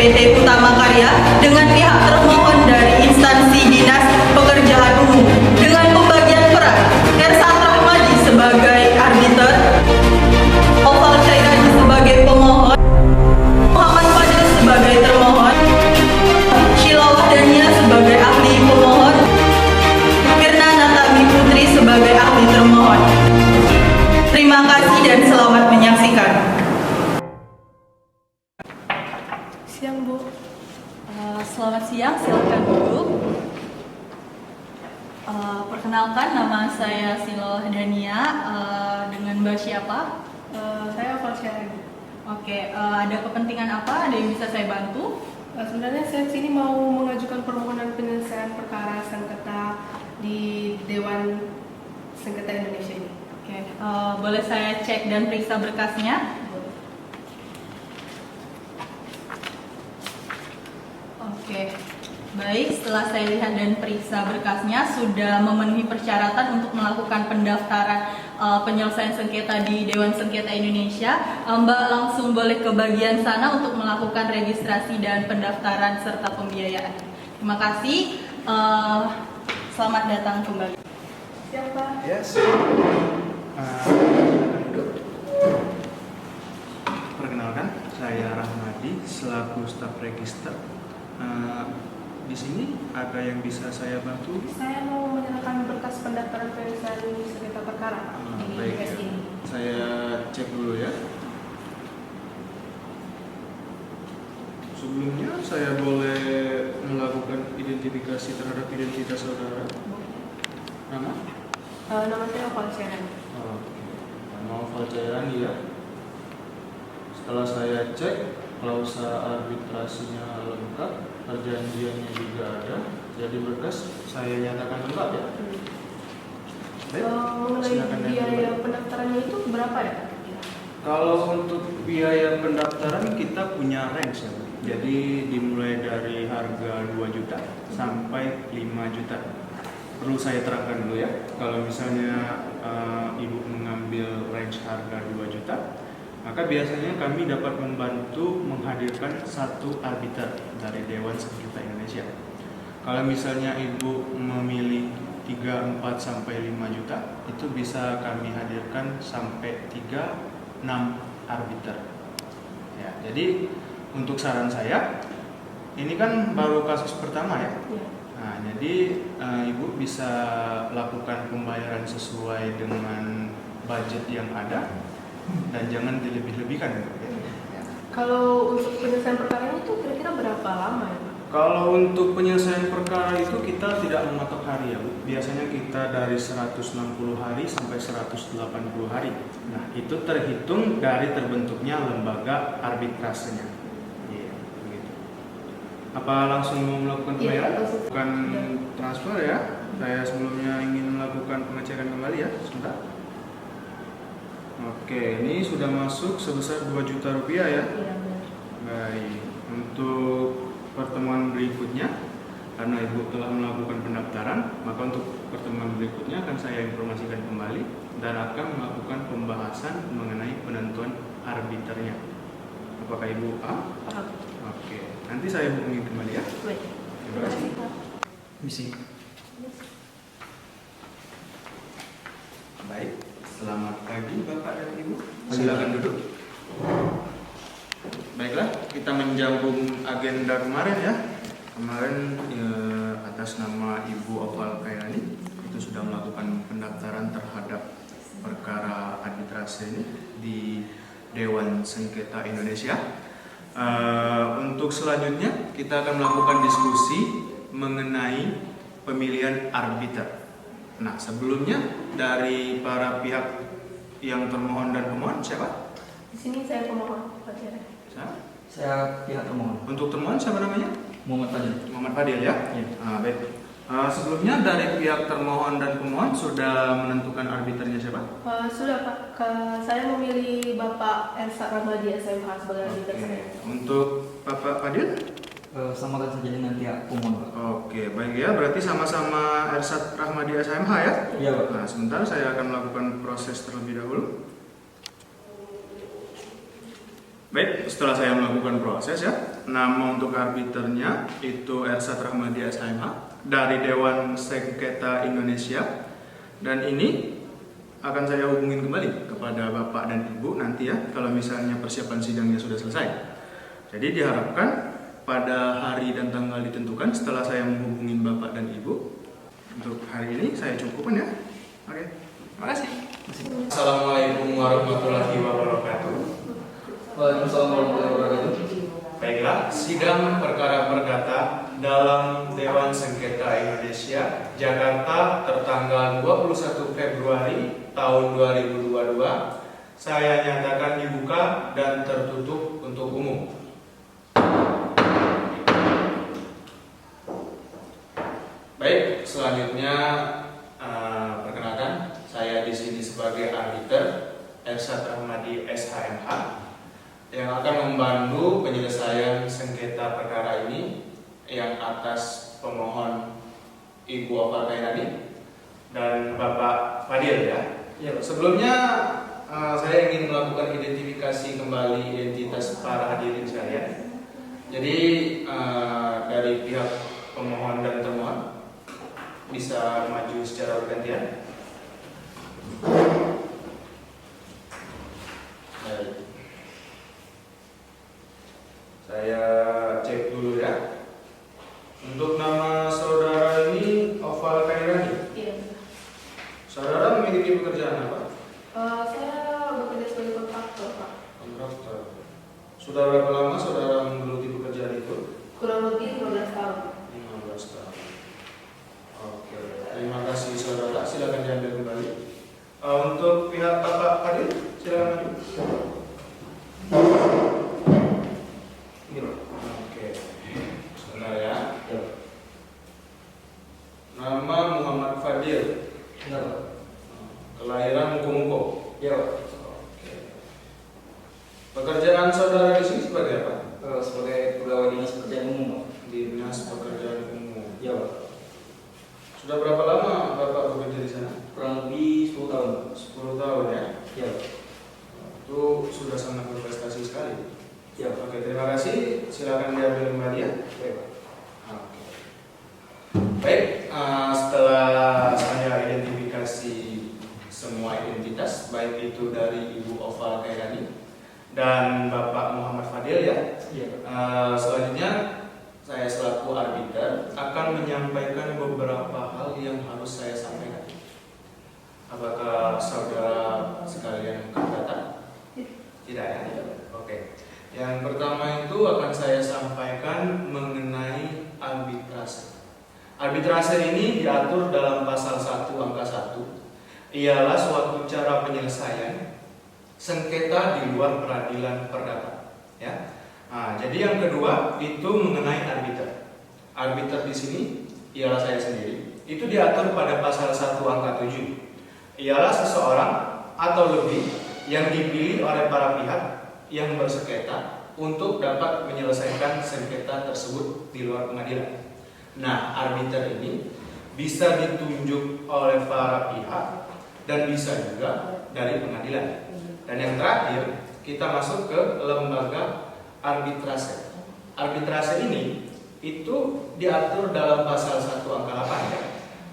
PT Utama Karya dengan pihak termohon dari instansi Dinas Pekerjaan Umum dengan pembagian peran Ersat Rahmadi sebagai arbiter, Oval Cairadi sebagai pemohon, Muhammad Fadil sebagai termohon, Sheila Wahdania sebagai ahli pemohon, Firna Natami Putri sebagai ahli termohon. Terima kasih dan selamat menyaksikan. Siang, Bu. Selamat siang, silakan duduk. Perkenalkan, nama saya Sheila Wahdania. Dengan Mbak siapa? Saya Oval Cairadi. Oke, ada kepentingan apa? Ada yang bisa saya bantu? Sebenarnya saya sini mau mengajukan permohonan penyelesaian perkara sengketa di Dewan Sengketa Indonesia ini. Oke, boleh saya cek dan periksa berkasnya? Oke, baik. Setelah saya lihat dan periksa berkasnya, sudah memenuhi persyaratan untuk melakukan pendaftaran penyelesaian sengketa di Dewan Sengketa Indonesia. Mbak langsung boleh ke bagian sana untuk melakukan registrasi dan pendaftaran serta pembiayaan. Terima kasih. Selamat datang kembali. Siapa? Yes. Perkenalkan, saya Rahmadi selaku staf register. Di sini ada yang bisa saya bantu? Saya mau menyerahkan berkas pendaftaran penyelesaian sengketa perkara di Baik DS ya. ini. Saya cek dulu ya. Sebelumnya saya boleh melakukan identifikasi terhadap identitas saudara. Nama? Nama saya Oval Cairadi. Oke. Nama Oval Cairadi ya. Setelah saya cek, klausa arbitrasinya lengkap, perjanjiannya juga ada, jadi berkas saya nyatakan lengkap ya. Baik, Mengenai silakan yang biaya kedua. pendaftarannya itu berapa ya? Kalau untuk biaya pendaftaran kita punya range ya, Bu. Jadi dimulai dari harga 2 juta sampai 5 juta. Perlu saya terangkan dulu ya, kalau misalnya Ibu mengambil range harga 2 juta, maka biasanya kami dapat membantu menghadirkan satu arbiter dari Dewan Sengketa Indonesia. Kalau misalnya Ibu memilih 3, 4, sampai 5 juta, itu bisa kami hadirkan sampai 3, 6 arbiter. Ya, jadi untuk saran saya, ini kan baru kasus pertama ya. Ya. Nah, jadi Ibu bisa lakukan pembayaran sesuai dengan budget yang ada dan jangan dilebih-lebihkan. Kalau untuk penyelesaian perkara itu kira-kira berapa lama ya, Pak? Kalau untuk penyelesaian perkara itu kita tidak mematok hari ya, Bu. Biasanya kita dari 160 hari sampai 180 hari. Nah, itu terhitung dari terbentuknya lembaga arbitrasenya. Iya, begitu. Apa langsung mau melakukan pembayaran? langsung. Bukan transfer ya. Saya sebelumnya ingin melakukan pengecekan kembali ya, sebentar. Oke, ini sudah masuk sebesar 2 juta rupiah ya. Iya, benar. Baik, untuk pertemuan berikutnya, karena Ibu telah melakukan pendaftaran, maka untuk pertemuan berikutnya akan saya informasikan kembali dan akan melakukan pembahasan mengenai penentuan arbiternya. Apakah Ibu paham? Paham. Oke, nanti saya hubungi kembali ya. Baik. Terima kasih. Pak. Misi. Baik, selamat pagi Bapak dan Ibu. Silakan duduk. Baiklah, kita menjambung agenda kemarin ya. Kemarin atas nama Ibu Oval Cairadi itu sudah melakukan pendaftaran terhadap perkara arbitrase ini di Dewan Sengketa Indonesia. Untuk selanjutnya kita akan melakukan diskusi mengenai pemilihan arbiter. Nah, sebelumnya dari para pihak yang termohon dan pemohon siapa? Di sini saya pemohon, Pak Cairadi. Saya pihak termohon. Untuk termohon siapa namanya? Muhammad Fadil. Muhammad Fadil ya? Iya. Baik. Sebelumnya dari pihak termohon dan pemohon sudah menentukan arbiternya siapa? Sudah Pak, saya memilih Bapak Ersat Rahmadi SMH sebagai arbiter saya. Untuk Bapak Fadil? Samakan saja dengan pihak pemohon, Pak. Oke, baik ya. Berarti sama-sama Ersat Rahmadi SMH ya? Iya, Pak. Nah, sebentar saya akan melakukan proses terlebih dahulu. Baik, setelah saya melakukan proses ya, Nama untuk arbiternya itu Ersat Rahmadi SHMH dari Dewan Sengketa Indonesia. Dan ini akan saya hubungin kembali kepada Bapak dan Ibu nanti ya, kalau misalnya persiapan sidangnya sudah selesai. Jadi diharapkan pada hari dan tanggal ditentukan setelah saya menghubungin Bapak dan Ibu. Untuk hari ini saya cukupkan ya. Oke, terima kasih. Assalamualaikum warahmatullahi wabarakatuh. Waalaikumsalam warahmatullahi wabarakatuh. Baiklah, sidang perkara perdata dalam Dewan Sengketa Indonesia Jakarta tertanggal 21 Februari tahun 2022 saya nyatakan dibuka dan tertutup untuk umum. Baik, selanjutnya perkenalkan saya di sini sebagai arbiter Ersat Rahmadi SHMH yang akan membantu penyelesaian sengketa perkara ini yang atas pemohon Ibu Oval Khairani dan Bapak Fadil ya. Sebelumnya saya ingin melakukan identifikasi kembali identitas para hadirin sekalian. Jadi dari pihak pemohon dan termohon bisa maju secara bergantian. Baik. Saya cek dulu ya. Untuk nama saudara ini Oval Khairani. Iya. Saudara memiliki pekerjaan apa? Saya bekerja sebagai kontraktor, Pak. Kontraktor. Sudah berapa lama saudara menggeluti pekerjaan itu? Kurang lebih 15 tahun. 15 tahun. Oke. Terima kasih saudara. Silakan diambil kembali. Untuk pihak Bapak Fadil, silakan maju. Oke. Sebentar ya. Nama Muhammad Fadil. Kelahiran Muko-Muko. Oke. Pekerjaan saudara di sini sebagai apa? Sebagai pegawai dinas pekerjaan umum, Pak. Dinas Pekerjaan Umum. Iya, Pak. Sudah berapa lama Bapak bekerja di sana? Kurang lebih 10 tahun. 10 tahun ya. Iya, Pak. Itu sudah sangat berprestasi sekali. Iya, Pak. Oke, terima kasih. Silakan diambil kembali ya. Baik, Pak. Oke. Baik, setelah saya identifikasi semua identitas, baik itu dari Ibu Oval Khairani dan Bapak Muhammad Fadil ya. Iya, Pak. Selanjutnya saya selaku arbiter akan menyampaikan beberapa hal yang harus saya sampaikan. Apakah saudara sekalian keberatan? Tidak ya? Oke. Yang pertama itu akan saya sampaikan mengenai arbitrase. Arbitrase ini diatur dalam pasal 1 angka 1. Ialah suatu cara penyelesaian sengketa di luar peradilan perdata. Ya. Nah, jadi yang kedua itu mengenai arbiter. Arbiter di sini ialah saya sendiri. Itu diatur pada pasal 1 angka 7. Ialah seseorang atau lebih yang dipilih oleh para pihak yang bersengketa untuk dapat menyelesaikan sengketa tersebut di luar pengadilan. Nah, arbiter ini bisa ditunjuk oleh para pihak dan bisa juga dari pengadilan. Dan yang terakhir, kita masuk ke lembaga arbitrase. Arbitrase ini itu diatur dalam pasal 1 angka 8 ya.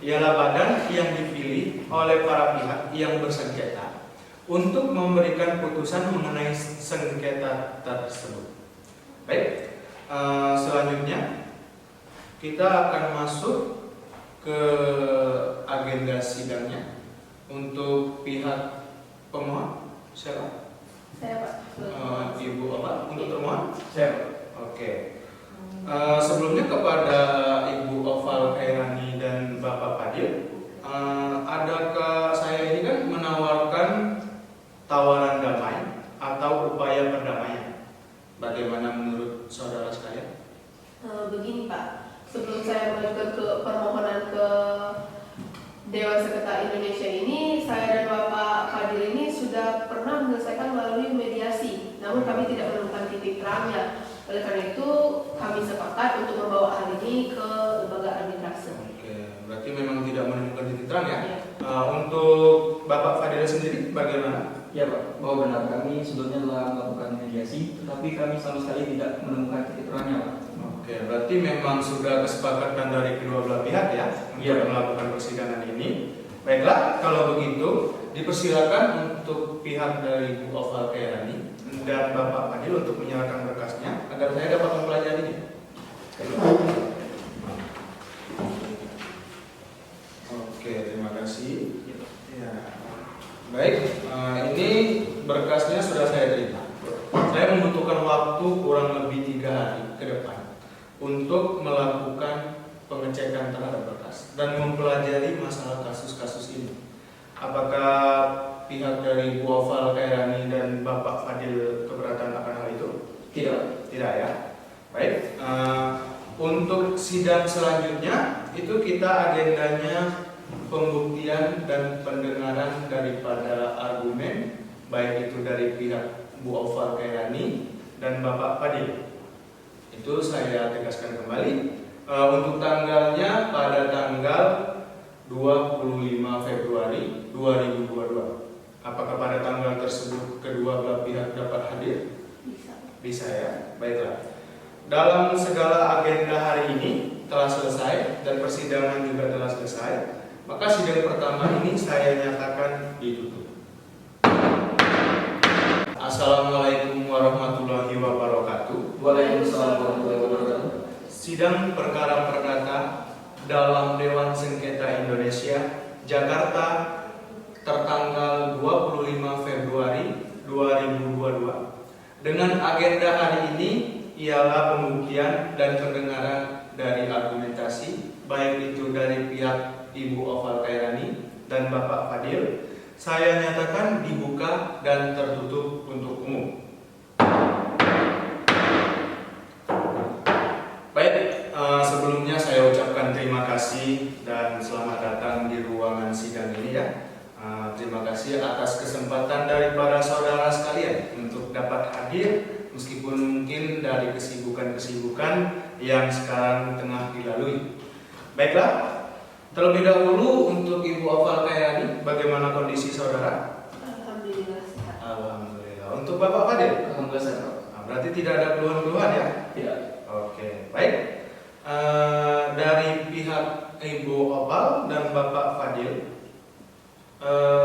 Ialah badan yang dipilih oleh para pihak yang bersengketa untuk memberikan putusan mengenai sengketa tersebut. Baik, selanjutnya kita akan masuk ke agenda sidangnya. Untuk pihak pemohon, siapa? Saya, Pak. Ibu apa? Untuk termohon? Saya. Oke. Sebelumnya kepada Ibu Oval Khairani dan Bapak Fadil, adakah saya ini kan menawarkan tawaran damai atau upaya perdamaian? Bagaimana menurut saudara sekalian? Begini, Pak. Sebelum saya mengajukan ke permohonan ke Dewan Sengketa Indonesia ini, saya dan Bapak Fadil ini sudah pernah menyelesaikan melalui mediasi, namun kami tidak menemukan titik terangnya. Oleh karena itu, kami sepakat untuk membawa hal ini ke lembaga arbitrase. Oke, berarti memang tidak menemukan titik terang ya? Ya. Untuk Bapak Fadil sendiri bagaimana? Iya, Pak. bahwa benar kami sebelumnya telah melakukan mediasi, tetapi kami sama sekali tidak menemukan titik terangnya, Pak. Oke, berarti memang sudah kesepakatan dari kedua belah pihak ya untuk Iya. melakukan persidangan ini. Baiklah, kalau begitu dipersilakan untuk pihak dari Bu Oval Khairani dan Bapak Fadil untuk menyerahkan berkasnya agar saya dapat mempelajarinya. Oke, terima kasih. Ya. Baik, ini berkasnya sudah saya terima. Saya membutuhkan waktu kurang lebih 3 hari ke depan untuk melakukan pengecekan terhadap berkas dan mempelajari masalah kasus-kasus ini. Apakah pihak dari Bu Oval Khairani dan Bapak Fadil keberatan akan hal itu? Tidak. Tidak ya. Baik. Untuk sidang selanjutnya itu kita agendanya pembuktian dan pendengaran daripada argumen baik itu dari pihak Bu Oval Khairani dan Bapak Fadil. Itu saya tegaskan kembali. Untuk tanggalnya pada tanggal 25 Februari 2022. Apakah pada tanggal tersebut kedua belah pihak dapat hadir? Bisa. Bisa ya, baiklah. Dalam segala agenda hari ini telah selesai dan persidangan juga telah selesai, maka sidang pertama ini saya nyatakan ditutup. Assalamualaikum warahmatullahi wabarakatuh. Waalaikumsalam warahmatullahi wabarakatuh. Sidang perkara perdata dalam Dewan Sengketa Indonesia, Jakarta, tertanggal 25 Februari 2022. Dengan agenda hari ini ialah pembuktian dan pendengaran dari argumentasi, baik itu dari pihak Ibu Oval Khairani dan Bapak Fadil. Saya nyatakan dibuka dan tertutup untuk umum. Baik, sebelumnya saya ucapkan terima kasih dan selamat datang di ruangan sidang ini ya. Terima kasih atas kesempatan dari para saudara sekalian untuk dapat hadir meskipun mungkin dari kesibukan-kesibukan yang sekarang tengah dilalui. Baiklah, terlebih dahulu untuk Ibu Oval Khairani, bagaimana kondisi saudara? Alhamdulillah sehat. Alhamdulillah. Untuk Bapak Fadil? Alhamdulillah sehat, Pak. Berarti tidak ada keluhan-keluhan ya? Tidak. Oke, baik. Dari pihak Ibu Oval dan Bapak Fadil,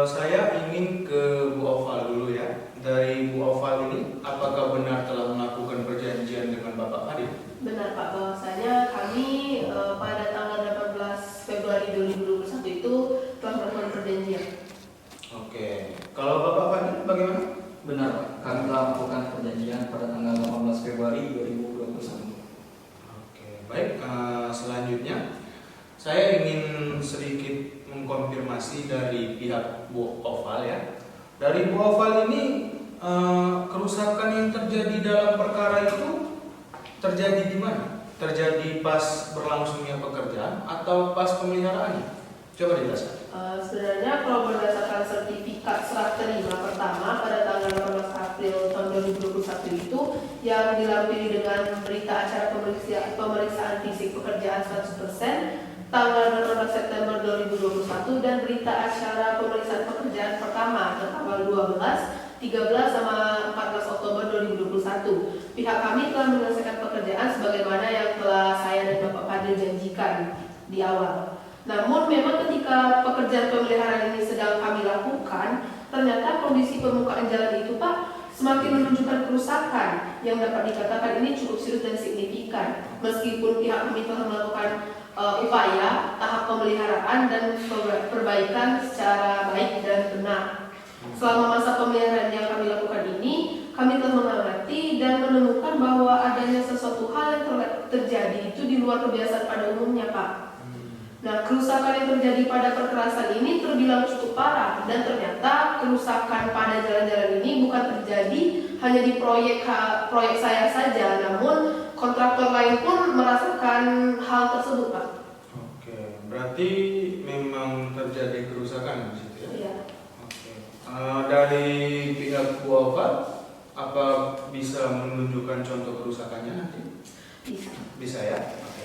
saya ingin ke Bu Oval dulu ya. Dari Bu Oval ini, apakah benar telah melakukan perjanjian dengan Bapak Fadil? Benar Pak, bahwasanya kami pada tanggal 18 Februari 2021 itu telah melakukan perjanjian. Oke, kalau Bapak Fadil bagaimana? Benar, Pak. Kami telah melakukan perjanjian pada tanggal 18 Februari 2021. Oke, baik. Selanjutnya, saya ingin sedikit mengkonfirmasi dari pihak Bu Oval ya. Dari Bu Oval ini, kerusakan yang terjadi dalam perkara itu terjadi di mana? Terjadi pas berlangsungnya pekerjaan atau pas pemeliharaannya? Coba dijelaskan. Sebenarnya kalau berdasarkan sertifikat serah terima pertama pada tanggal 18 April tahun 2021 itu yang dilampiri dengan berita acara pemeriksaan fisik pekerjaan 100% tanggal 18 September 2021 dan berita acara pemeriksaan pekerjaan pertama tanggal 12, 13 sama 14 Oktober 2021. Pihak kami telah menyelesaikan pekerjaan sebagaimana yang telah saya dan Bapak Fadil janjikan di awal. Namun memang ketika pekerjaan pemeliharaan ini sedang kami lakukan, ternyata kondisi permukaan jalan itu Pak semakin menunjukkan kerusakan yang dapat dikatakan ini cukup serius dan signifikan. Meskipun pihak kami telah melakukan upaya tahap pemeliharaan dan perbaikan secara baik dan benar. Selama masa pemeliharaan yang kami lakukan ini, kami telah mengamati dan menemukan bahwa adanya sesuatu hal yang terjadi itu di luar kebiasaan pada umumnya Pak. Nah, kerusakan yang terjadi pada perkerasan ini terbilang cukup parah dan ternyata kerusakan pada jalan-jalan ini bukan terjadi hanya di proyek saya saja, namun kontraktor lain pun merasakan hal tersebut, Pak. Oke, berarti memang terjadi kerusakan di situ ya? Iya. Oke. Dari pihak Bu Oval, apa bisa menunjukkan contoh kerusakannya nanti? Bisa. Bisa ya? Oke.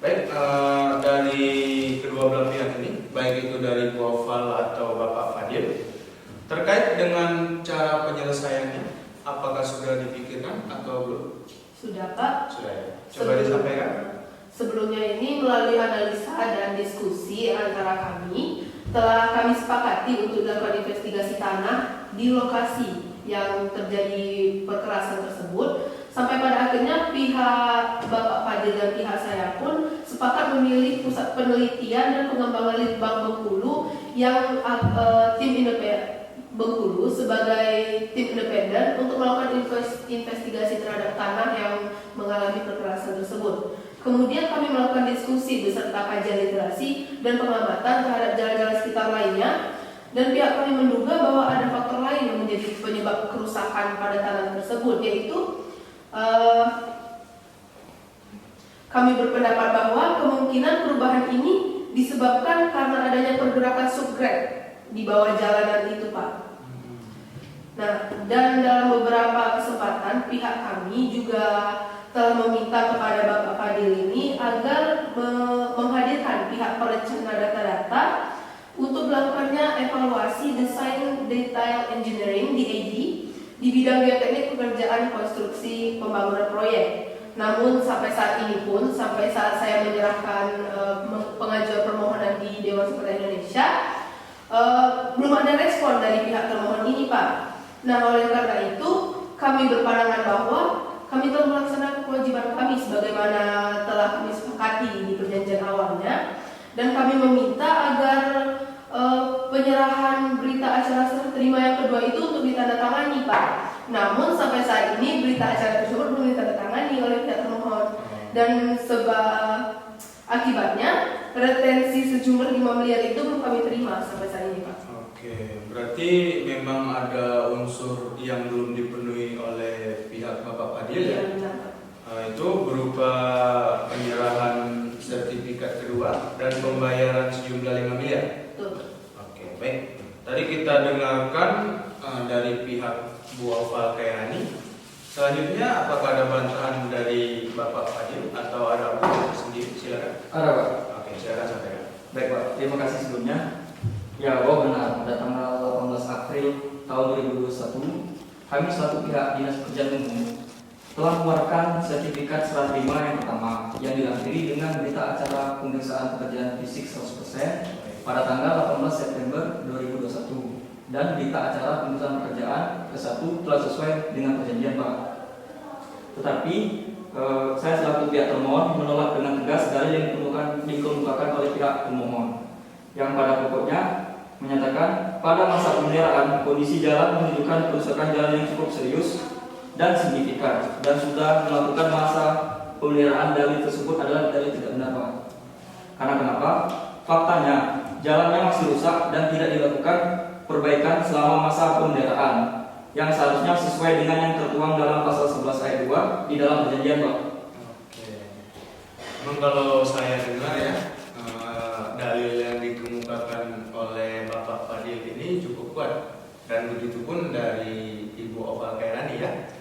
Baik, dari kedua belah pihak ini, baik itu dari Bu Oval atau Bapak Fadil, terkait dengan cara sudah dipikirkan atau belum? Sudah Pak. Sudah ya. Coba disampaikan. Sebelumnya ini melalui analisa dan diskusi antara kami telah kami sepakati untuk dilakukan investigasi tanah di lokasi yang terjadi perkerasan tersebut. Sampai pada akhirnya pihak Bapak Fadil dan pihak saya pun sepakat memilih pusat penelitian dan pengembangan Litbang Bengkulu yang tim independen Bengkulu sebagai tim independen untuk melakukan investigasi terhadap tanah yang mengalami perkerasan tersebut. Kemudian kami melakukan diskusi beserta kajian literasi dan pengamatan terhadap jalan-jalan sekitar lainnya, dan pihak kami menduga bahwa ada faktor lain yang menjadi penyebab kerusakan pada tanah tersebut, yaitu kami berpendapat bahwa kemungkinan perubahan ini disebabkan karena adanya pergerakan subgrade di bawah jalanan itu, Pak. Nah, dan dalam beberapa kesempatan pihak kami juga telah meminta kepada Bapak Fadil ini agar menghadirkan pihak perencana data-data untuk melakukannya evaluasi desain detail engineering (DAD) di bidang geoteknik pekerjaan konstruksi pembangunan proyek. Namun sampai saat ini pun, sampai saat saya menyerahkan pengajuan permohonan di Dewan Sekretariat Indonesia, belum ada respon dari pihak termohon ini, Pak. Nah, oleh karena itu kami berpandangan bahwa kami telah melaksanakan kewajiban kami sebagaimana telah kami sepakati di perjanjian awalnya, dan kami meminta agar penyerahan berita acara serah terima yang kedua itu untuk ditandatangani, Pak. Namun sampai saat ini berita acara tersebut belum ditandatangani oleh pihak termohon, dan akibatnya retensi sejumlah 5 miliar itu belum kami terima sampai saat ini, Pak. Oke, berarti memang ada unsur yang belum dipenuhi oleh pihak Bapak Fadil ya? Benar, Pak. Itu berupa penyerahan sertifikat kedua dan pembayaran sejumlah 5 miliar. Betul. Oke, baik. Tadi kita dengarkan dari pihak Bu Oval Kayani. Selanjutnya, apakah ada bantahan dari Bapak Fadil atau ada apa sendiri? Silakan. Ada Pak. Oke, silakan sampaikan. Baik Pak, terima kasih sebelumnya. Ya, bahwa benar, pada tanggal 18 April tahun 2021, kami selaku pihak Dinas Pekerjaan Umum telah mengeluarkan sertifikat serah terima yang pertama yang dilampiri dengan berita acara pemeriksaan pekerjaan fisik 100% pada tanggal 18 September 2021, dan berita acara pemeriksaan pekerjaan ke-1 telah sesuai dengan perjanjian, Pak. Tetapi saya selaku pihak termohon menolak dengan tegas dalil yang dikemukakan oleh pihak pemohon, yang pada pokoknya menyatakan pada masa pemeliharaan kondisi jalan menunjukkan kerusakan jalan yang cukup serius dan signifikan, dan sudah melakukan masa pemeliharaan dalil tersebut adalah dalil tidak benar, Pak. Karena kenapa? Faktanya jalannya masih rusak dan tidak dilakukan perbaikan selama masa pemeliharaan yang seharusnya sesuai dengan yang tertuang dalam pasal 11 ayat 2 di dalam perjanjian, Pak. Oke. Memang kalau saya dengar ya, dalil yang dikemukakan oleh Bapak Fadil ini cukup kuat, dan begitu pun dari Ibu Oval Khairani ya.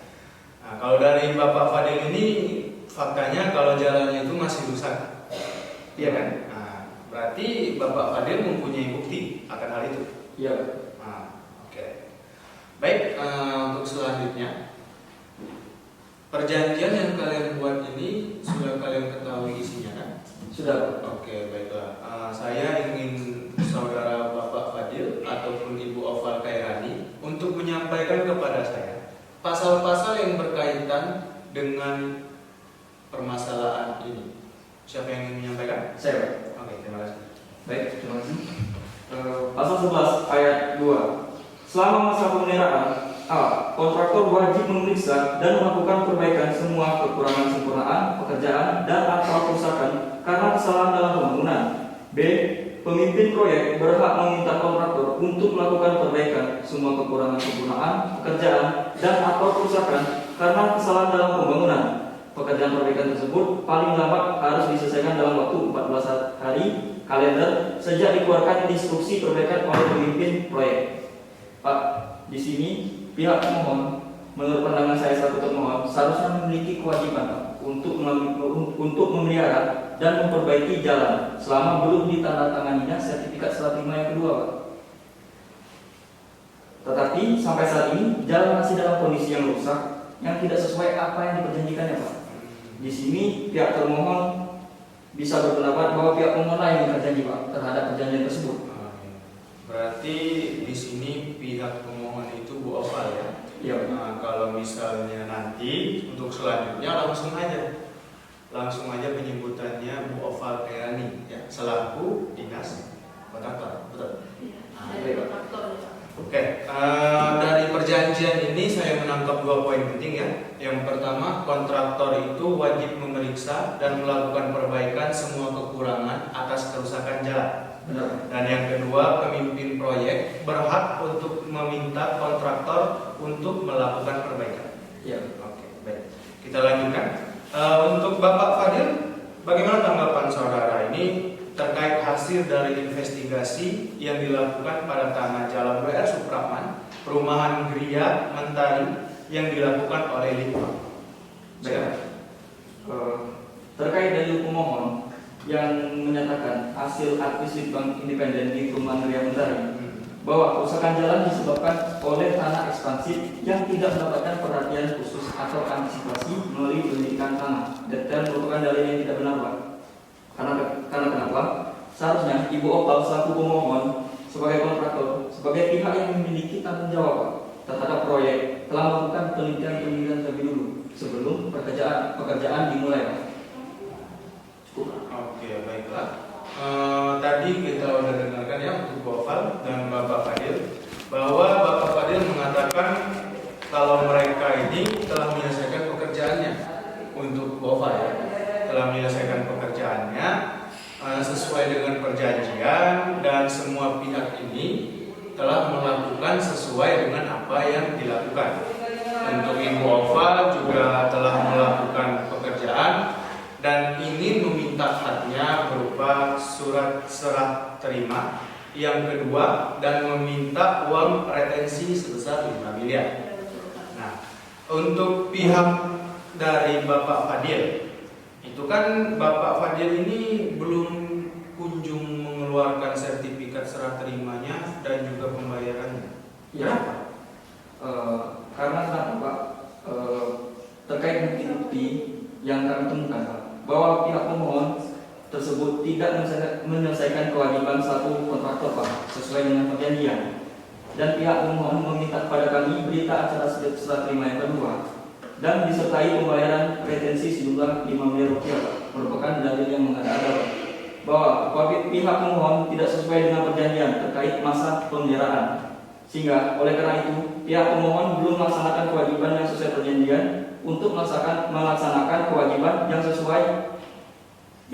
Nah, kalau dari Bapak Fadil ini faktanya kalau jalannya itu masih rusak, iya kan? Nah, berarti Bapak Fadil mempunyai bukti akan hal itu. Iya. Nah, oke. Baik, untuk selanjutnya, perjanjian yang kalian buat ini sudah kalian ketahui isinya kan? Sudah. Oke, baiklah. Saya ingin saudara Bapak Fadil ataupun Ibu Oval Khairani untuk menyampaikan kepada saya pasal-pasal yang berkaitan dengan permasalahan ini. Siapa yang ingin menyampaikan? Saya, Pak. Oke, terima kasih. Baik, terima kasih. Pasal 11 ayat 2. Selama masa pemeliharaan, A. Kontraktor wajib memeriksa dan melakukan perbaikan semua kekurangan sempurnaan pekerjaan dan atau kerusakan karena kesalahan dalam pembangunan. B. Pemimpin proyek berhak meminta kontraktor untuk melakukan perbaikan semua kekurangan sempurnaan pekerjaan dan atau kerusakan karena kesalahan dalam pembangunan. Pekerjaan perbaikan tersebut paling lambat harus diselesaikan dalam waktu 14 hari kalender sejak dikeluarkan instruksi perbaikan oleh pemimpin proyek. Pak, di sini pihak pemohon, menurut pandangan saya selaku termohon, seharusnya memiliki kewajiban, Pak, untuk memelihara dan memperbaiki jalan selama belum ditandatanganinya sertifikat serah terima yang kedua, Pak. Tetapi sampai saat ini jalan masih dalam kondisi yang rusak yang tidak sesuai apa yang diperjanjikannya, Pak. Di sini pihak termohon bisa berpendapat bahwa pihak pemohon yang berjanji, Pak, terhadap perjanjian tersebut. Berarti di sini pihak pemohon itu Bu Oval ya? Iya, Pak. Nah, kalau misalnya nanti untuk selanjutnya langsung aja penyebutannya Bu Oval Khairani ya, selaku dinas kontraktor, betul? Iya, Ah, dari kontraktornya, Pak. Oke, dari perjanjian ini saya menangkap 2 poin penting ya. Yang pertama, kontraktor itu wajib memeriksa dan melakukan perbaikan semua kekurangan atas kerusakan jalan. Benar. Dan yang kedua, pemimpin proyek berhak untuk meminta kontraktor untuk melakukan perbaikan. Iya. Oke, baik. Kita lanjutkan. Untuk Bapak Fadil, bagaimana tanggapan saudara ini terkait hasil dari investigasi yang dilakukan pada tanah Jalan WR Supratman, Perumahan Gria Mentari yang dilakukan oleh Litbang? Baik. Terkait dari pemohon yang menyatakan hasil akuisisi bank independen di Perumahan Gria Mentari bahwa kerusakan jalan disebabkan oleh tanah ekspansif yang tidak mendapatkan perhatian khusus atau antisipasi melalui pendidikan tanah. Detail merupakan dalil yang tidak benar, Pak. Karena kenapa? Seharusnya Ibu Opal selaku pemohon sebagai kontraktor, sebagai pihak yang memiliki tanggung jawab, Pak, terhadap proyek telah melakukan penelitian terlebih dulu sebelum pekerjaan dimulai, Pak. Cukup. Oke, baiklah. Tadi kita sudah dengarkan ya untuk Bu Oval dan Bapak Fadil bahwa Bapak Fadil mengatakan kalau mereka ini telah menyelesaikan pekerjaannya. Untuk Bu Oval ya, telah menyelesaikan pekerjaannya sesuai dengan perjanjian dan semua pihak ini telah melakukan sesuai dengan apa yang dilakukan. Untuk Ibu Oval juga telah melakukan pekerjaan dan ingin meminta haknya berupa surat serah terima yang kedua dan meminta uang retensi sebesar 5 miliar. Nah, untuk pihak dari Bapak Fadil, itu kan Bapak Fadil ini belum kunjung mengeluarkan sertifikat serah terimanya dan juga pembayarannya. Ya, karena kenapa, Pak? Terkait bukti yang kami temukan, Pak, bahwa pihak pemohon tersebut tidak menyelesaikan kewajiban satu kontraktor, Pak, sesuai dengan perjanjian. Dan pihak pemohon meminta kepada kami berita acara serah terima yang kedua dan disertai pembayaran retensi sejumlah 5 miliar rupiah, Pak, merupakan dalil yang mengada-ada, Pak, bahwa pihak pemohon tidak sesuai dengan perjanjian terkait masa pemeliharaan. Sehingga oleh karena itu pihak pemohon belum melaksanakan kewajiban yang sesuai perjanjian untuk melaksanakan kewajiban yang sesuai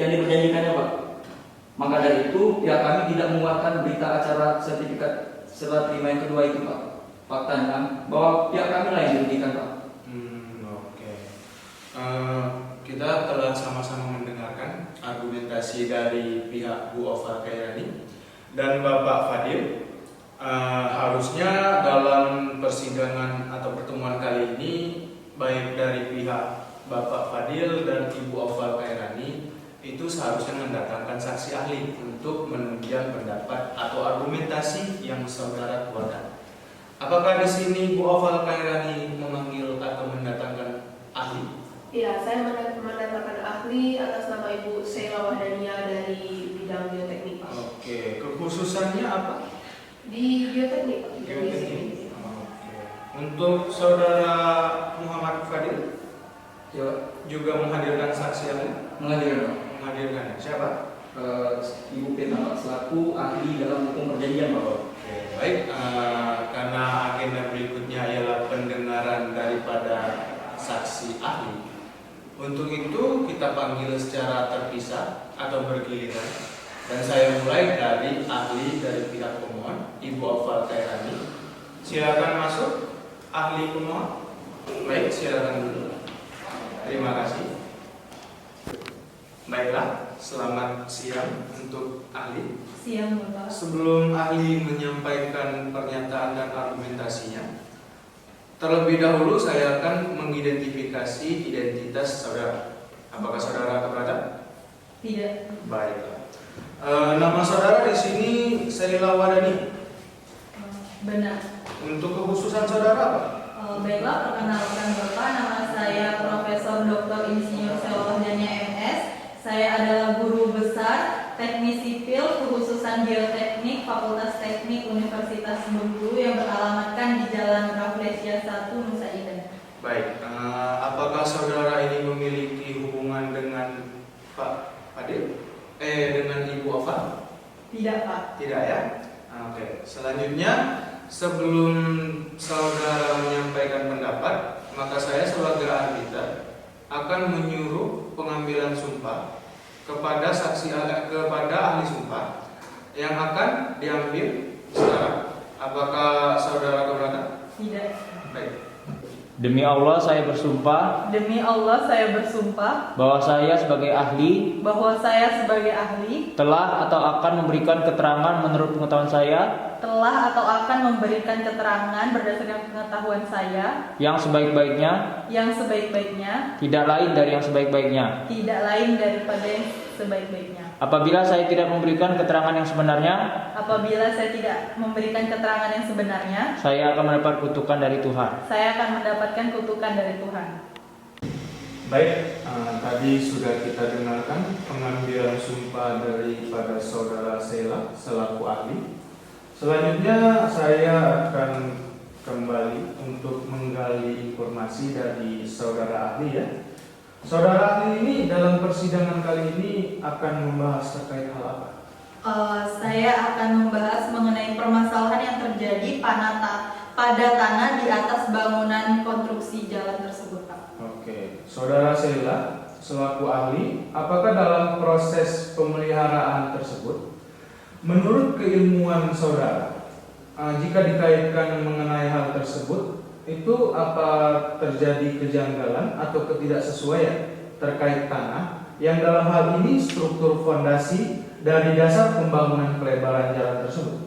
yang diperjanjikannya, Pak. Maka dari itu pihak kami tidak mengeluarkan berita acara sertifikat serah terima yang kedua itu, Pak. Faktanya bahwa pihak kami lah yang dirugikan, Pak. Oke. Kita telah sama-sama mendengarkan argumentasi dari pihak Bu Oval Khairani dan Bapak Fadil. Harusnya dalam persidangan atau pertemuan kali ini baik dari pihak Bapak Fadil dan Ibu Oval Khairani itu seharusnya mendatangkan saksi ahli untuk menunjang pendapat atau argumentasi yang saudara keluarkan. Apakah di sini Bu Oval Khairani memanggil atau mendatangkan ahli? Iya, saya mendatangkan ahli atas nama Ibu Sheila Wahdania dari bidang bioteknik, Pak. Oke, kekhususannya apa? Di bioteknik, Pak. Bioteknik. Oke. Untuk saudara Muhammad Fadil juga menghadirkan saksi ahli? Menghadirkan, Pak. Menghadirkan siapa? Ibu Peta, Pak, selaku ahli dalam hukum perjanjian, Pak. Oke, baik. Karena agenda berikutnya ialah pendengaran daripada saksi ahli. Untuk itu kita panggil secara terpisah atau bergiliran. Dan saya mulai dari ahli dari pihak pemohon, Ibu Oval Khairani. Silakan masuk, ahli pemohon. Baik, silakan dulu. Terima kasih. Baiklah, selamat siang untuk ahli. Siang, Bapak. Sebelum ahli menyampaikan pernyataan dan argumentasinya, terlebih dahulu saya akan mengidentifikasi identitas saudara. Apakah saudara keberatan? Tidak. Baiklah. Nama saudara di sini Sheila Wahdania. Benar. Untuk kekhususan saudara apa? Baiklah, perkenalkan Bapak, nama saya Profesor Dr. Insinyur Selawardhania MS. Saya adalah guru besar Teknik Sipil Kekhususan Geoteknik Fakultas Teknik Universitas Bengkulu yang beralamatkan di Jalan Rafflesia 1, Nusa Indah. Baik, apakah saudara ini memiliki hubungan dengan Pak Fadil? Dengan Ibu Ova? Tidak, Pak. Tidak ya? Oke, selanjutnya sebelum saudara menyampaikan pendapat, maka saya sebagai arbiter akan menyuruh pengambilan sumpah kepada kepada ahli sumpah yang akan diambil sekarang. Apakah saudara keberatan? Tidak. Baik. Demi Allah saya bersumpah Demi Allah saya bersumpah bahwa saya sebagai ahli bahwa saya sebagai ahli telah atau akan memberikan keterangan menurut pengetahuan saya telah atau akan memberikan keterangan berdasarkan pengetahuan saya yang sebaik-baiknya, tidak lain dari yang sebaik-baiknya. tidak lain daripada yang sebaik-baiknya. Apabila saya tidak memberikan keterangan yang sebenarnya, Apabila saya tidak memberikan keterangan yang sebenarnya, saya akan mendapat kutukan dari Tuhan. saya akan mendapatkan kutukan dari Tuhan. Baik, tadi sudah kita dengarkan pengambilan sumpah daripada saudara Sela selaku ahli. Selanjutnya saya akan kembali untuk menggali informasi dari saudara ahli ya. Saudara ahli ini dalam persidangan kali ini akan membahas terkait hal apa? Saya akan membahas mengenai permasalahan yang terjadi pada tanah di atas bangunan konstruksi jalan tersebut, Pak. Oke, saudara Sela selaku ahli, apakah dalam proses pemeliharaan tersebut, menurut keilmuan saudara, jika dikaitkan mengenai hal tersebut, itu apa terjadi kejanggalan atau ketidaksesuaian terkait tanah yang dalam hal ini struktur fondasi dari dasar pembangunan pelebaran jalan tersebut?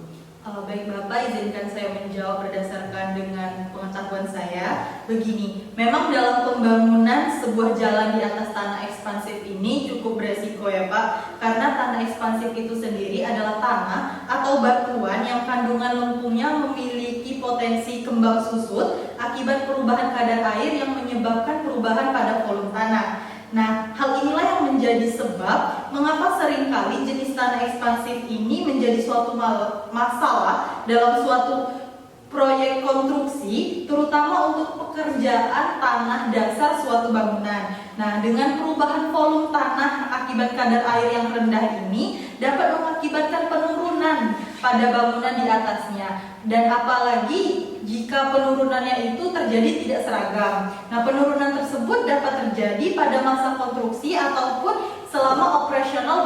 Baik Bapak, izinkan saya menjawab berdasarkan dengan pengetahuan saya. Begini, memang dalam pembangunan sebuah jalan di atas tanah ekspansif ini cukup beresiko ya Pak, karena tanah ekspansif itu sendiri adalah tanah atau batuan yang kandungan lempungnya memiliki potensi kembang susut akibat perubahan kadar air yang menyebabkan perubahan pada volume tanah. Nah, hal inilah yang menjadi sebab mengapa seringkali jenis tanah ekspansif ini menjadi suatu masalah dalam suatu proyek konstruksi, terutama untuk pekerjaan tanah dasar suatu bangunan. Nah, dengan perubahan volume tanah akibat kadar air yang rendah ini dapat mengakibatkan penurunan pada bangunan di atasnya. Dan apalagi jika penurunannya itu terjadi tidak seragam. Nah, penurunan tersebut dapat terjadi pada masa konstruksi ataupun selama operasional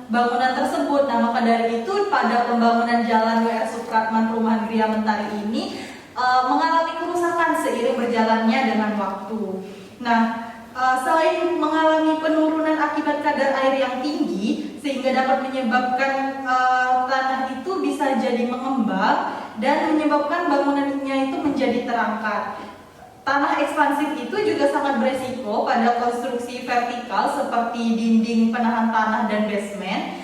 bangunan tersebut. Nah, maka dari itu pada pembangunan jalan W.R. Supratman Perumahan Gria Mentari ini mengalami kerusakan seiring berjalannya dengan waktu. Nah, selain mengalami penurunan akibat kadar air yang tinggi sehingga dapat menyebabkan tanah itu bisa jadi mengembang dan menyebabkan bangunannya itu menjadi terangkat. Tanah ekspansif itu juga sangat beresiko pada konstruksi vertikal seperti dinding penahan tanah dan basement,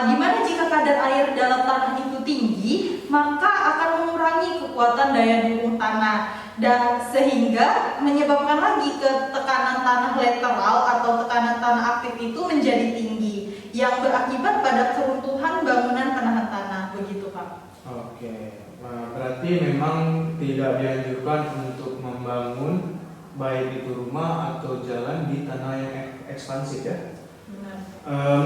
di mana jika kadar air dalam tanah itu tinggi, maka akan mengurangi kekuatan daya dukung tanah dan sehingga menyebabkan lagi tekanan tanah lateral atau tekanan tanah aktif itu menjadi tinggi yang berakibat pada keruntuhan bangunan penahan tanah. Begitu Pak. Oke, berarti memang tidak dianjurkan untuk membangun baik itu rumah atau jalan di tanah yang ekspansif ya? Benar.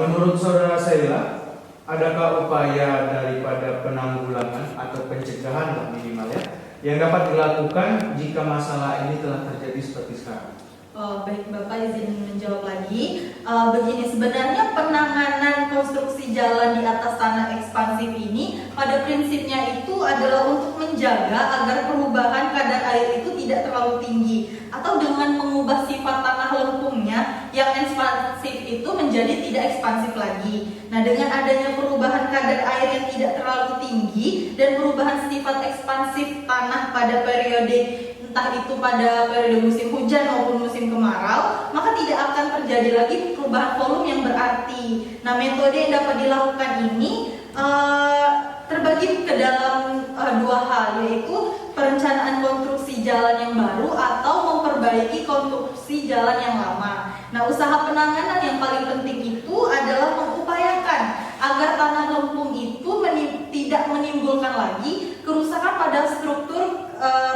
Menurut saudara Sela, adakah upaya daripada penanggulangan atau pencegahan lah minimal ya, yang dapat dilakukan jika masalah ini telah terjadi seperti sekarang? Baik Bapak, izin menjawab lagi. Begini, sebenarnya penanganan konstruksi jalan di atas tanah ekspansif ini pada prinsipnya itu adalah untuk menjaga agar perubahan kadar air itu tidak terlalu tinggi atau dengan mengubah sifat tanah lempungnya yang ekspansif itu menjadi tidak ekspansif lagi. Nah, dengan adanya perubahan kadar air yang tidak terlalu tinggi dan perubahan sifat ekspansif tanah pada periode entah itu pada periode musim hujan maupun musim kemarau, maka tidak akan terjadi lagi perubahan volume yang berarti. Nah, metode yang dapat dilakukan ini terbagi ke dalam dua hal, yaitu perencanaan konstruksi jalan paling penting itu adalah mengupayakan agar tanah lempung itu tidak menimbulkan lagi kerusakan pada struktur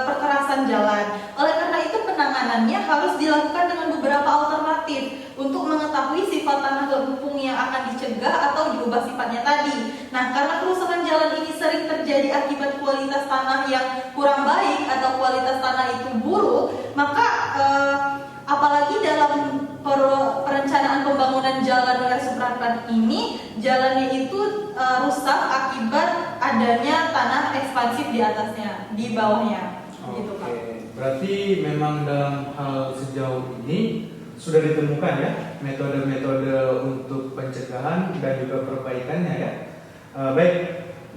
perkerasan jalan. Oleh karena itu penanganannya harus dilakukan dengan beberapa alternatif untuk mengetahui sifat tanah lempung yang akan dicegah atau diubah sifatnya tadi. Nah, karena kerusakan jalan ini sering terjadi akibat kualitas tanah yang kurang baik atau kualitas tanah itu buruk, maka apalagi dalam perencanaan pembangunan jalan wilayah Supratman ini, jalannya itu rusak akibat adanya tanah ekspansif di atasnya, di bawahnya. Gitu, Pak. Oke, berarti memang dalam hal sejauh ini sudah ditemukan ya metode-metode untuk pencegahan dan juga perbaikannya ya. Baik,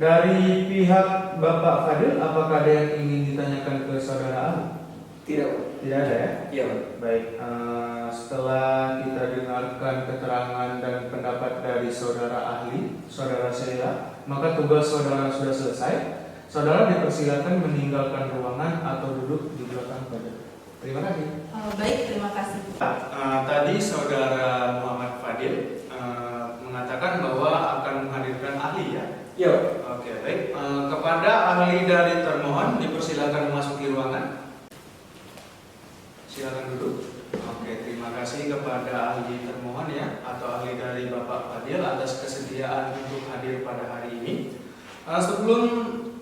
dari pihak Bapak Fadil, apakah ada yang ingin ditanyakan ke saudara ahli? Tidak ada ya? Iya, Pak. Baik, setelah kita dengarkan keterangan dan pendapat dari saudara ahli, saudara Sheila, maka tugas saudara sudah selesai. Saudara dipersilakan meninggalkan ruangan atau duduk di belakang badan. Terima kasih. Baik, terima kasih. Tadi saudara Muhammad Fadil mengatakan bahwa akan menghadirkan ahli ya? Iya. Oke, baik. Kepada ahli dari termohon dipersilakan memasuki ruangan. Silakan duduk. Oke, terima kasih kepada ahli termohon ya, atau ahli dari Bapak Fadil atas kesediaan untuk hadir pada hari ini. Sebelum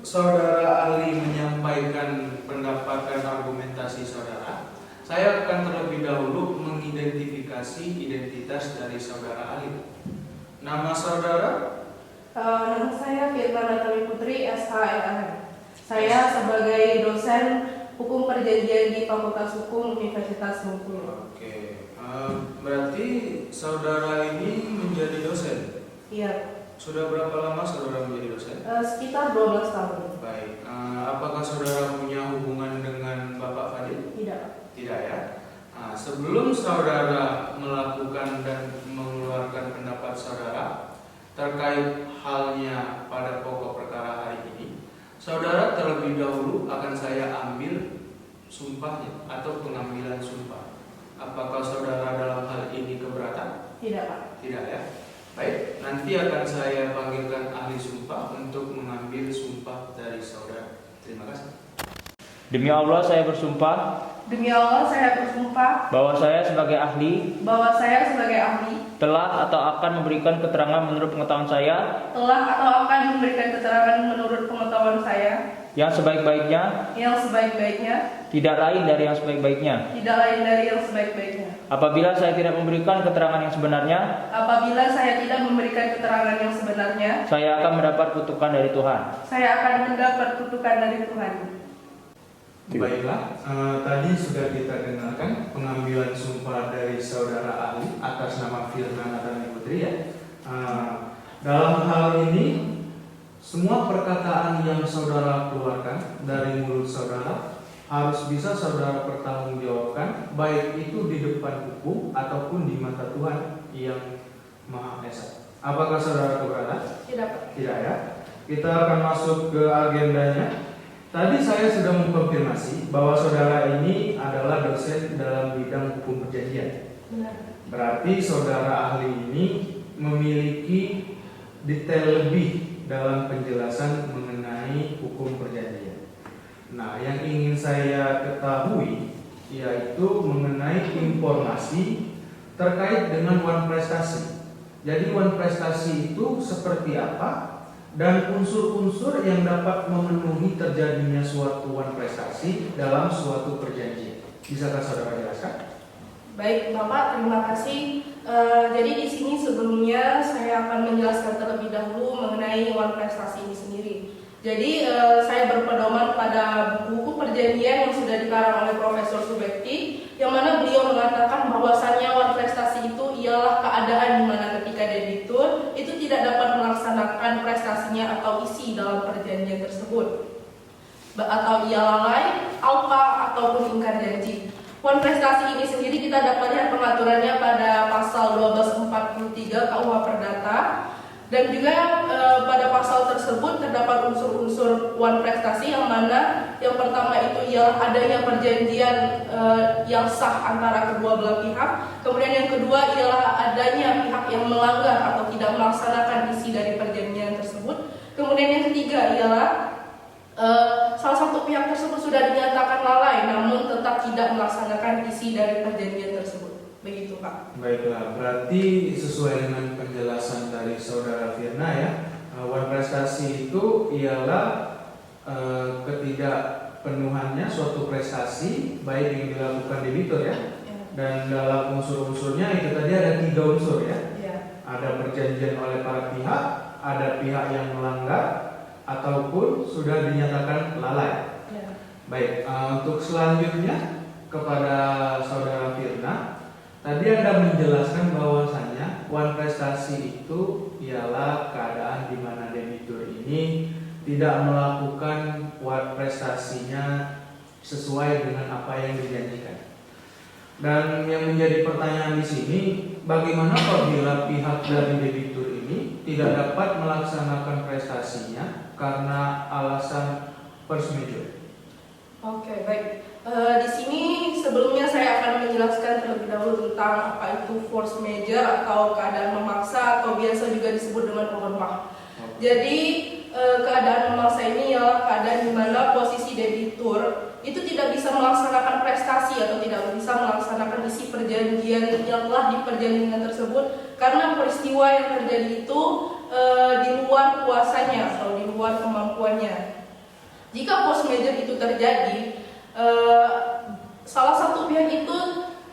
saudara ahli menyampaikan pendapat dan argumentasi saudara, saya akan terlebih dahulu mengidentifikasi identitas dari saudara ahli. Nama saudara? Nama saya Firman Natali Putri, SHMM. Saya sebagai dosen Hukum Perjanjian di Fakultas Hukum Universitas Bengkulu. Oke, berarti saudara ini menjadi dosen? Iya, Sudah berapa lama saudara menjadi dosen? sekitar 12 tahun. Baik, apakah saudara punya hubungan dengan Bapak Fadil? Tidak. Tidak ya. Sebelum saudara melakukan dan mengeluarkan pendapat saudara terkait halnya pada pokok perkara hari ini, saudara terlebih dahulu akan saya ambil sumpahnya atau pengambilan sumpah. Apakah saudara dalam hal ini keberatan? Tidak, Pak. Tidak ya. Baik, nanti akan saya panggilkan ahli sumpah untuk mengambil sumpah dari saudara. Terima kasih. Demi Allah saya bersumpah Demi Allah saya bersumpah bahwa saya sebagai ahli bahwa saya sebagai ahli telah atau akan memberikan keterangan menurut pengetahuan saya telah atau akan memberikan keterangan menurut pengetahuan saya yang sebaik-baiknya, tidak lain dari yang sebaik-baiknya. Apabila saya tidak memberikan keterangan yang sebenarnya, saya akan mendapat kutukan dari Tuhan. Baiklah, tadi sudah kita dengarkan pengambilan sumpah dari saudara ahli atas nama Firman Natali Putri ya. Dalam hal ini, semua perkataan yang saudara keluarkan dari mulut saudara harus bisa saudara pertanggungjawabkan, baik itu di depan hukum ataupun di mata Tuhan yang Maha Esa. Apakah saudara keberatan? Tidak. Tidak ya. Kita akan masuk ke agendanya. Tadi saya sudah mengkonfirmasi bahwa saudara ini adalah dosen dalam bidang hukum perjanjian. Benar. Berarti saudara ahli ini memiliki detail lebih dalam penjelasan mengenai hukum perjanjian. Nah, yang ingin saya ketahui yaitu mengenai informasi terkait dengan wan prestasi. Jadi wan prestasi itu seperti apa dan unsur-unsur yang dapat memenuhi terjadinya suatu wan prestasi dalam suatu perjanjian. Bisakah saudara jelaskan? Baik, Bapak, terima kasih. Jadi di sini sebelumnya saya akan menjelaskan terlebih dahulu mengenai wan prestasi ini sendiri. Jadi saya berpedoman pada buku perjanjian yang sudah dikarang oleh Profesor Subekti, yang mana beliau mengatakan bahwasannya wan prestasi itu ialah keadaan di mana ketika debitur itu tidak dapat melaksanakan prestasinya atau isi dalam perjanjian tersebut, atau ia lalai, alpa ataupun ingkar janji. Wan prestasi ini sendiri kita dapat lihat pengaturannya pada pasal 1243 KUH Perdata, dan juga pada pasal tersebut terdapat unsur-unsur wan prestasi, yang mana yang pertama itu ialah adanya perjanjian yang sah antara kedua belah pihak. Kemudian yang kedua ialah adanya pihak yang melanggar atau tidak melaksanakan isi dari perjanjian tersebut. Kemudian yang ketiga ialah salah satu pihak tersebut sudah dinyatakan lalai namun tetap tidak melaksanakan isi dari perjanjian tersebut. Begitu, Pak. Baiklah, berarti sesuai dengan penjelasan dari Saudara Firna ya, wan prestasi itu ialah ketidakpenuhannya suatu prestasi baik yang dilakukan debitur ya. Dan dalam unsur-unsurnya itu tadi ada 3 unsur ya. Ada perjanjian oleh para pihak, ada pihak yang melanggar, ataupun sudah dinyatakan lalai. Baik, untuk selanjutnya kepada Saudara Firna, tadi Anda menjelaskan bahwasannya wan prestasi itu ialah keadaan di mana debitur ini tidak melakukan wan prestasinya sesuai dengan apa yang dijanjikan. Dan yang menjadi pertanyaan di sini, bagaimana apabila pihak dari debitur ini tidak dapat melaksanakan prestasinya karena alasan force majeure? Oke, baik. Di sini sebelumnya saya akan menjelaskan terlebih dahulu tentang apa itu force majeure atau keadaan memaksa atau biasa juga disebut dengan overmach. Jadi keadaan memaksa ini ialah keadaan di mana posisi debitur itu tidak bisa melaksanakan prestasi atau tidak bisa melaksanakan isi perjanjian yang telah diperjanjikan tersebut karena peristiwa yang terjadi itu di luar kuasanya atau di luar kemampuannya. Jika force majeure itu terjadi, salah satu pihak itu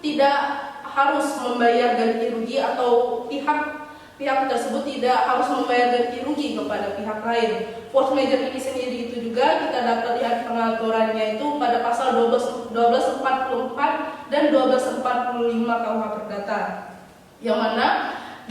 tidak harus membayar ganti rugi atau pihak tersebut tidak harus membayar ganti rugi kepada pihak lain. Force majeure ini sendiri itu juga kita dapat lihat pengaturannya itu pada pasal 1244 dan 1245 KUH Perdata. Yang mana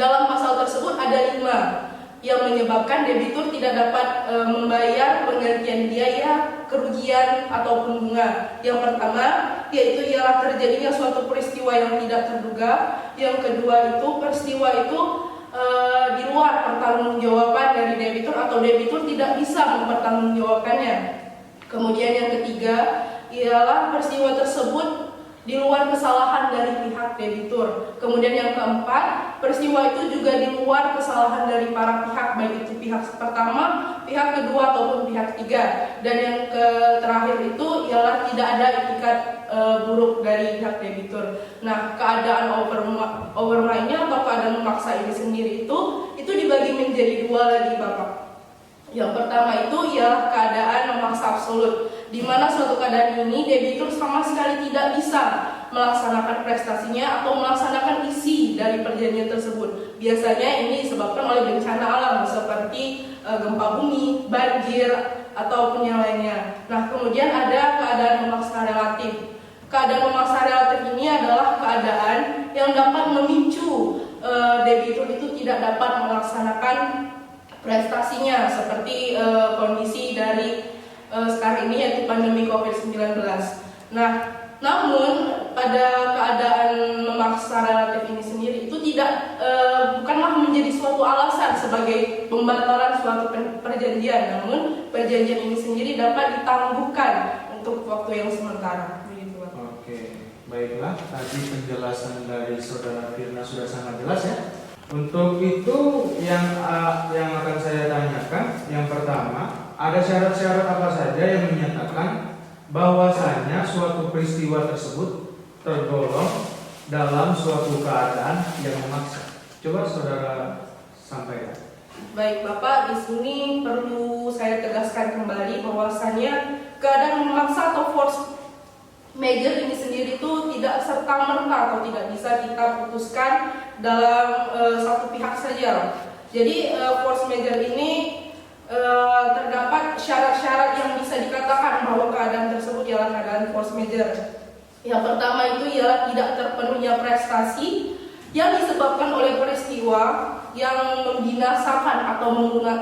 dalam pasal tersebut ada 5 yang menyebabkan debitur tidak dapat membayar penggantian biaya, kerugian ataupun bunga. Yang pertama yaitu ialah terjadinya suatu peristiwa yang tidak terduga. Yang kedua itu peristiwa itu di luar pertanggungjawaban dari debitur atau debitur tidak bisa mempertanggungjawabkannya. Kemudian yang ketiga ialah peristiwa tersebut di luar kesalahan dari pihak debitur. Kemudian yang keempat, peristiwa itu juga di luar kesalahan dari para pihak, baik itu pihak pertama, pihak kedua ataupun pihak ketiga. Dan yang terakhir itu ialah tidak ada itikat buruk dari pihak debitur. Nah, keadaan overmach ini atau keadaan memaksa ini sendiri itu dibagi menjadi 2 lagi, Bapak. Yang pertama itu ialah keadaan memaksa absolut, di mana suatu keadaan ini debitur sama sekali tidak bisa melaksanakan prestasinya atau melaksanakan isi dari perjanjian tersebut. Biasanya ini disebabkan oleh bencana alam seperti gempa bumi, banjir, ataupun yang lainnya. Nah, kemudian ada keadaan memaksa relatif. Keadaan memaksa relatif ini adalah keadaan yang dapat memicu debitur itu tidak dapat melaksanakan prestasinya seperti kondisi dari sekarang ini yaitu pandemi COVID-19. Nah, namun pada keadaan memaksa relatif ini sendiri itu bukanlah menjadi suatu alasan sebagai pembatalan suatu perjanjian, namun perjanjian ini sendiri dapat ditangguhkan untuk waktu yang sementara. Oke, baiklah. Tadi penjelasan dari Saudara Firna sudah sangat jelas ya. Untuk itu yang akan saya tanyakan, yang pertama, ada syarat-syarat apa saja yang menyatakan bahwasanya suatu peristiwa tersebut tergolong dalam suatu keadaan yang memaksa. Coba Saudara sampaikan. Baik, Bapak, di sini perlu saya tegaskan kembali bahwasanya keadaan memaksa atau force majeure ini sendiri itu tidak serta-merta atau tidak bisa kita putuskan dalam satu pihak saja. Jadi force majeure ini terdapat syarat-syarat yang bisa dikatakan bahwa keadaan tersebut ialah keadaan force majeure. Yang pertama itu ialah tidak terpenuhnya prestasi yang disebabkan oleh peristiwa yang membinasakan atau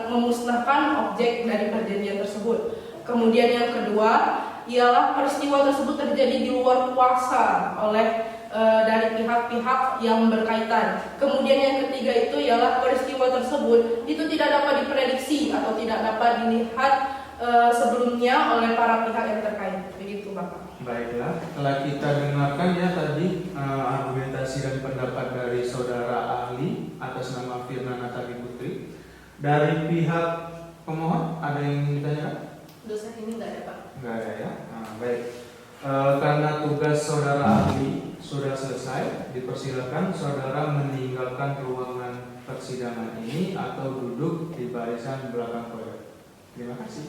memusnahkan objek dari perjanjian tersebut. Kemudian yang kedua ialah peristiwa tersebut terjadi di luar kuasa oleh dari pihak-pihak yang berkaitan. Kemudian yang ketiga itu ialah peristiwa tersebut itu tidak dapat diprediksi atau tidak dapat dilihat sebelumnya oleh para pihak yang terkait. Begitu Bapak. Baiklah, telah kita dengarkan ya tadi argumentasi dan pendapat dari saudara ahli atas nama Firna Natali Putri. Dari pihak pemohon ada yang ingin ditanyakan? Dosen ini nggak ada Pak. Enggak ada ya. Baik. Karena tugas saudara ahli sudah selesai, dipersilakan saudara meninggalkan ruangan persidangan ini atau duduk di barisan belakang podium. Terima kasih.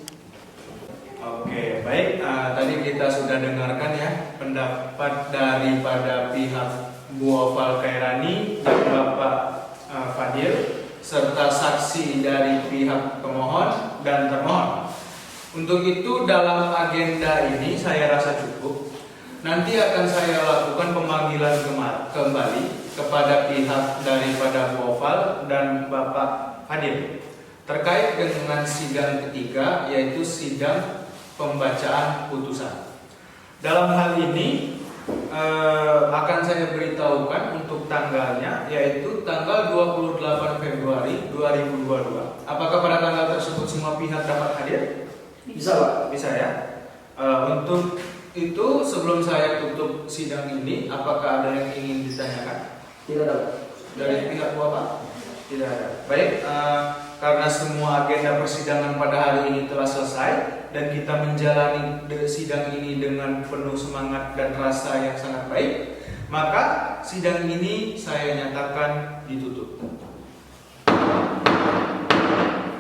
Oke, baik. Tadi kita sudah dengarkan ya pendapat daripada pihak Bu Oval Khairani dan Bapak Fadil serta saksi dari pihak pemohon dan termohon. Untuk itu dalam agenda ini saya rasa cukup. Nanti akan saya lakukan pemanggilan kembali kepada pihak daripada Bu Oval dan Bapak Fadil terkait dengan sidang ketiga, yaitu sidang pembacaan putusan. Dalam hal ini akan saya beritahukan untuk tanggalnya, yaitu tanggal 28 Februari 2022. Apakah pada tanggal tersebut semua pihak dapat hadir? Bisa Pak? Bisa ya. Untuk itu sebelum saya tutup sidang ini, apakah ada yang ingin ditanyakan? Tidak ada. Dari pihak Bapak? Tidak ada. Baik, karena semua agenda persidangan pada hari ini telah selesai dan kita menjalani sidang ini dengan penuh semangat dan rasa yang sangat baik, maka sidang ini saya nyatakan ditutup.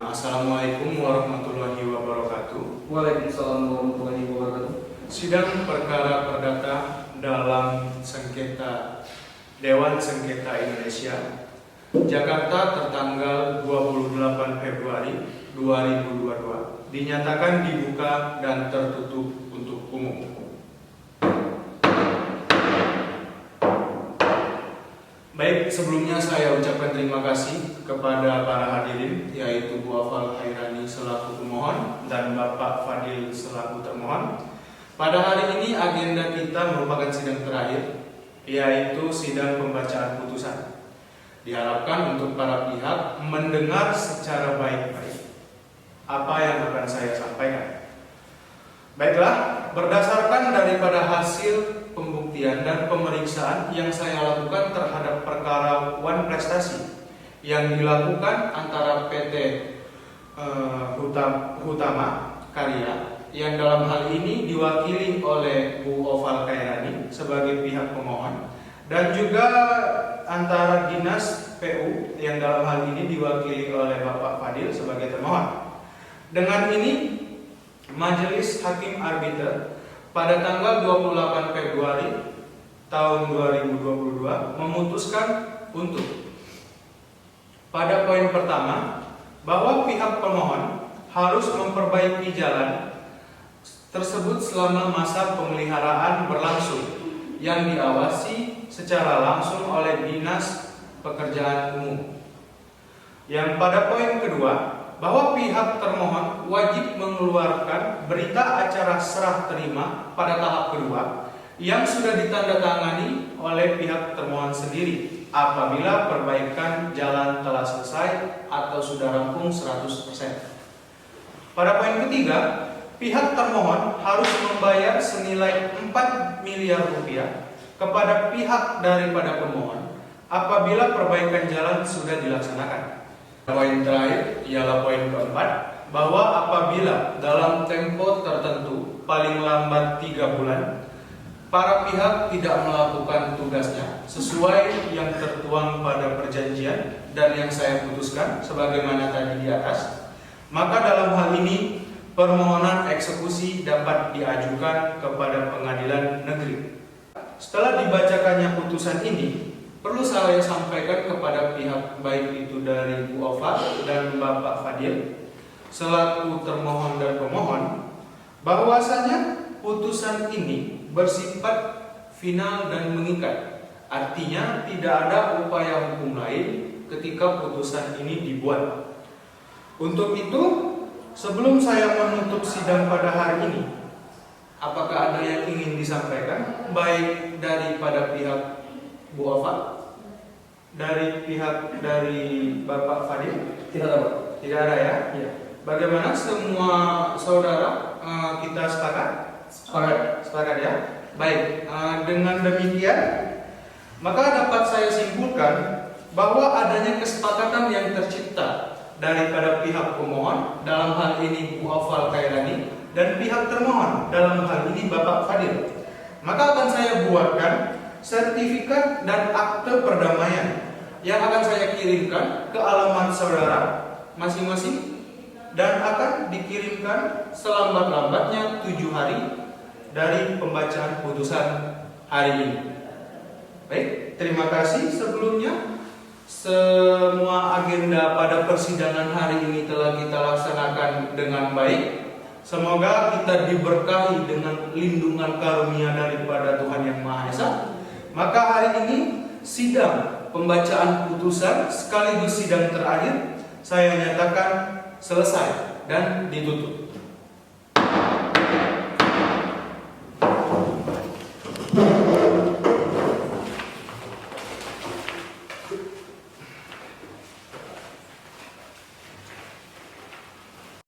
Assalamualaikum warahmatullahi wabarakatuh. Waalaikumsalam warahmatullahi wabarakatuh. Sidang perkara perdata dalam sengketa Dewan Sengketa Indonesia Jakarta tertanggal 28 Februari 2022 dinyatakan dibuka dan tertutup untuk umum. Baik, sebelumnya saya ucapkan terima kasih kepada para hadirin, yaitu Bu Oval Khairani selaku pemohon dan Bapak Fadil selaku termohon. Pada hari ini agenda kita merupakan sidang terakhir, yaitu sidang pembacaan putusan. Diharapkan untuk para pihak mendengar secara baik-baik apa yang akan saya sampaikan. Baiklah, berdasarkan daripada hasil pembuktian dan pemeriksaan yang saya lakukan terhadap perkara Wan Prestasi yang dilakukan antara PT Hutama Karya yang dalam hal ini diwakili oleh Bu Oval Khairani sebagai pihak pemohon dan juga antara Dinas PU yang dalam hal ini diwakili oleh Bapak Fadil sebagai termohon. Dengan ini Majelis Hakim Arbiter pada tanggal 28 Februari tahun 2022 memutuskan untuk pada poin pertama bahwa pihak pemohon harus memperbaiki jalan tersebut selama masa pemeliharaan berlangsung yang diawasi secara langsung oleh Dinas Pekerjaan Umum. Yang pada poin kedua, bahwa pihak termohon wajib mengeluarkan berita acara serah terima pada tahap kedua yang sudah ditandatangani oleh pihak termohon sendiri apabila perbaikan jalan telah selesai atau sudah rampung 100%. Pada poin ketiga, pihak termohon harus membayar senilai 4 miliar rupiah kepada pihak daripada pemohon apabila perbaikan jalan sudah dilaksanakan. Poin terakhir ialah poin keempat, bahwa apabila dalam tempo tertentu paling lambat 3 bulan para pihak tidak melakukan tugasnya sesuai yang tertuang pada perjanjian dan yang saya putuskan sebagaimana tadi di atas, maka dalam hal ini permohonan eksekusi dapat diajukan kepada pengadilan negeri. Setelah dibacakannya putusan ini, perlu saya sampaikan kepada pihak baik itu dari Bu Oval dan Bapak Fadil selaku termohon dan pemohon bahwasanya putusan ini bersifat final dan mengikat. Artinya tidak ada upaya hukum lain ketika putusan ini dibuat. Untuk itu, sebelum saya menutup sidang pada hari ini, apakah ada yang ingin disampaikan baik daripada pihak Bu Alfa, dari pihak dari Bapak Fadil? Tidak ada, Pak. Tidak ada ya? Iya. Bagaimana semua saudara, kita sepakat? Sepakat ya? Baik, dengan demikian maka dapat saya simpulkan bahwa adanya kesepakatan yang tercipta daripada pihak pemohon, dalam hal ini Bu Afal Khairani, dan pihak termohon, dalam hal ini Bapak Fadil. Maka akan saya buatkan sertifikat dan akte perdamaian yang akan saya kirimkan ke alamat saudara masing-masing dan akan dikirimkan selambat-lambatnya 7 hari dari pembacaan putusan hari ini. Baik, terima kasih sebelumnya. Semua agenda pada persidangan hari ini telah kita laksanakan dengan baik. Semoga kita diberkahi dengan lindungan karunia daripada Tuhan Yang Maha Esa. Maka hari ini sidang pembacaan putusan sekaligus sidang terakhir saya nyatakan selesai dan ditutup.